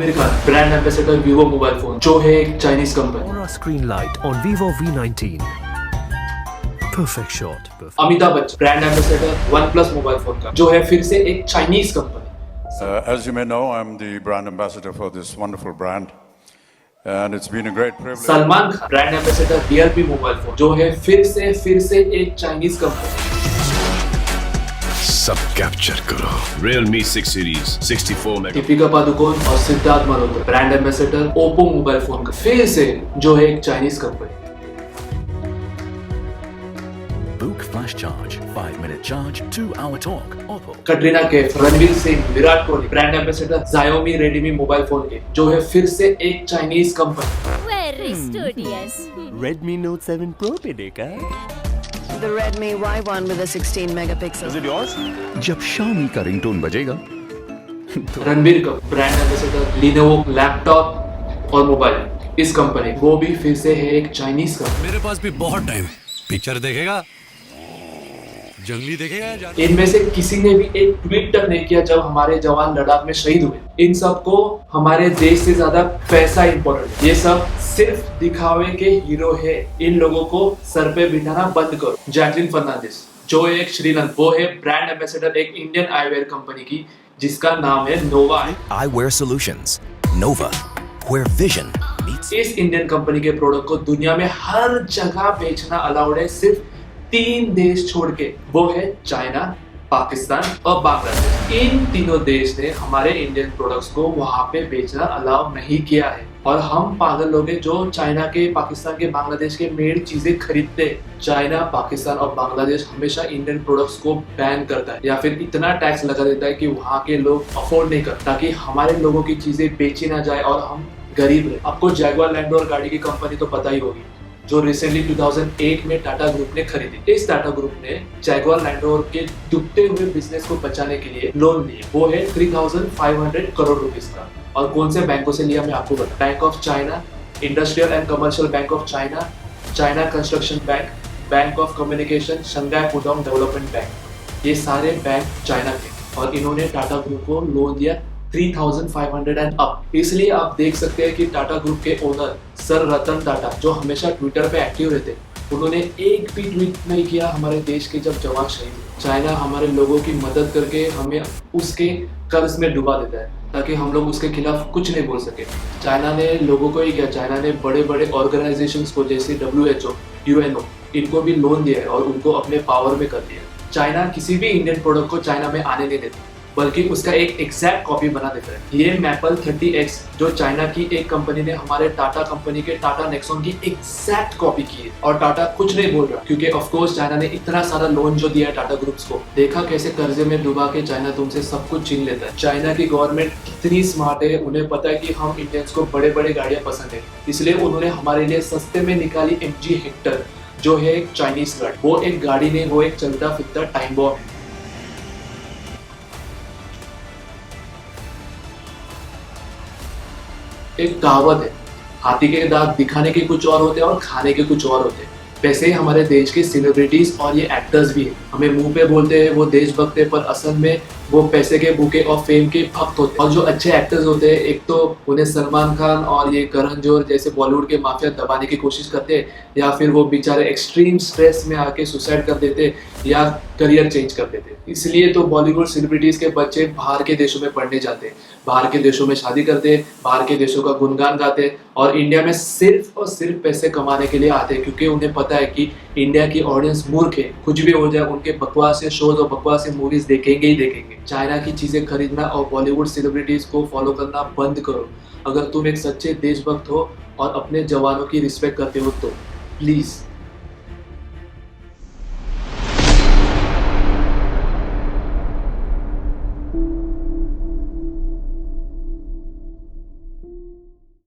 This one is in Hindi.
Aamir Khan brand ambassador Vivo mobile phone, जो है एक Chinese company. Aura screen light on Vivo V19. Perfect shot. Perfect. Amitabh Bachchan brand ambassador one plus mobile phone का, जो है फिर से एक Chinese company. As you may know, I'm the brand ambassador for this wonderful brand, and it's been a great privilege. Salman Khan brand ambassador Realme mobile phone, जो है फिर से एक चाइनीज कंपनी। सब कैप्चर करो। Realme 6 Series 64 mega. Deepika Padukone और Siddharth Malhotra brand ambassador Oppo mobile phone का, फिर से जो है एक Chinese company. Book flash charge, 5-minute charge, 2-hour talk. Oppo. Katrina Kaif, Ranveer Singh, Virat Kohli brand ambassador Xiaomi Redmi mobile phone के, जो है फिर से एक Chinese company. Very studious. Redmi Note 7 Pro पे देखा? The Redmi Y1 with a 16 megapixel. Is it yours? जब Xiaomi का रिंगटोन बजेगा Ranbir Kapoor brand ambassador Lenovo laptop और मोबाइल, इस कंपनी वो भी फिर से है एक चाइनीज कंपनी। मेरे पास भी बहुत टाइम है। पिक्चर देखेगा, जंगली देखेगा। इनमें से किसी ने भी एक ट्वीट तक नहीं किया जब हमारे जवान लद्दाख में शहीद हुए। इन सबको हमारे देश से ज्यादा पैसा इंपॉर्टेंट है। ये सब सिर्फ दिखावे के हीरो है। इन लोगों को सर पे बिठाना बंद करो। जैकलिन फर्नांडिस, जो एक श्रीलंका, वो है ब्रांड एम्बेसडर एक इंडियन आईवेयर कंपनी की, जिसका नाम है नोवा। Eyewear Solutions. Nova. Where vision meets. इस इंडियन कंपनी के प्रोडक्ट को दुनिया में हर जगह बेचना अलाउड है, सिर्फ 3 देश छोड़ के, वो है चाइना, पाकिस्तान और बांग्लादेश। इन तीनों देश ने हमारे इंडियन प्रोडक्ट्स को वहां पे बेचना अलाउ नहीं किया है, और हम पागल लोग हैं जो चाइना के, पाकिस्तान के, बांग्लादेश के मेड चीजें खरीदते हैं। चाइना, पाकिस्तान और बांग्लादेश हमेशा इंडियन प्रोडक्ट्स को बैन करता है या फिर इतना टैक्स लगा देता है कि वहाँ के लोग अफोर्ड नहीं करते, ताकि हमारे लोगों की चीजें बेची ना जाए और हम गरीब रहे। आपको जैगुआर लैंड रोवर गाड़ी की कंपनी तो पता ही होगी, जो रिसेंटली 2008 में टाटा ग्रुप ने खरीदी। इस टाटा ग्रुप ने जैगुआर लैंड रोवर के डूबते हुए बिजनेस को बचाने के लिए लोन लिए, वो है 3,500 करोड़ रुपीस का। और कौन से बैंकों से लिया मैं आपको बता, bank of China, industrial and commercial bank of China, China construction bank, bank of communication, Shanghai Pudong development bank, ये सारे बैंक चाइना के। और इन्होंने टाटा ग्रुप को लोन दिया 3,500 एंड अप। इसलिए आप देख सकते हैं कि टाटा ग्रुप के ओनर सर रतन टाटा, जो हमेशा ट्विटर पे एक्टिव रहते, उन्होंने एक भी ट्वीट नहीं किया हमारे देश के जब जवान शहीद हुए। चाइना हमारे लोगों की मदद करके हमें उसके कर्ज में डुबा देता है, ताकि हम लोग उसके खिलाफ कुछ नहीं बोल सके। चाइना ने लोगों को ही क्या, चाइना ने बड़े बड़े ऑर्गेनाइजेशंस को, जैसे WHO, UNO, इनको भी लोन दिया है और उनको अपने पावर में कर दिया। चाइना किसी भी इंडियन प्रोडक्ट को चाइना में आने नहीं देती, बल्कि उसका एक एग्जैक्ट कॉपी बना देता है। ये मैपल 30X, जो चाइना की एक कंपनी ने हमारे टाटा कंपनी के टाटा नेक्सॉन की एग्जैक्ट कॉपी की है, और टाटा कुछ नहीं बोल रहा, क्योंकि ऑफ कोर्स चाइना ने इतना सारा लोन जो दिया है टाटा ग्रुप्स को, देखा कैसे कर्जे में डुबा के चाइना तुमसे सब कुछ छीन लेता है। चाइना की गवर्नमेंट कितनी स्मार्ट है, उन्हें पता है कि हम इंडियंस को बड़े बड़े गाड़ियां पसंद है, इसलिए उन्होंने हमारे लिए सस्ते में निकाली MG हेक्टर, जो है एक चाइनीज गाड़ी। वो एक गाड़ी नहीं, वो एक चलता फिरता टाइम बॉम्ब है। एक कहावत है, हाथी के दांत दिखाने के कुछ और होते हैं और खाने के कुछ और होते हैं। वैसे ही हमारे देश के सेलिब्रिटीज और ये एक्टर्स भी है, हमें मुंह पे बोलते हैं वो देशभक्त है, पर असल में वो पैसे के भूखे और फेम के भक्त होते हैं। और जो अच्छे एक्टर्स होते हैं, एक तो उन्हें सलमान खान और ये करण जौहर जैसे बॉलीवुड के माफिया दबाने की कोशिश करते हैं, या फिर वो बेचारे एक्सट्रीम स्ट्रेस में आके सुसाइड कर देते या करियर चेंज कर देते। इसलिए तो बॉलीवुड सेलिब्रिटीज के बच्चे बाहर के देशों में पढ़ने जाते हैं, बाहर के देशों में शादी करते, बाहर के देशों का गुणगान गाते, और इंडिया में सिर्फ और सिर्फ पैसे कमाने के लिए आते हैं, क्योंकि उन्हें पता है कि इंडिया की ऑडियंस मूर्ख है, कुछ भी हो जाए उनके बकवास से शोज और बकवास से मूवीज देखेंगे ही देखेंगे। चाइना की चीजें खरीदना और बॉलीवुड सेलिब्रिटीज को फॉलो करना बंद करो। अगर तुम एक सच्चे देशभक्त हो और अपने जवानों की रिस्पेक्ट करते हो तो प्लीज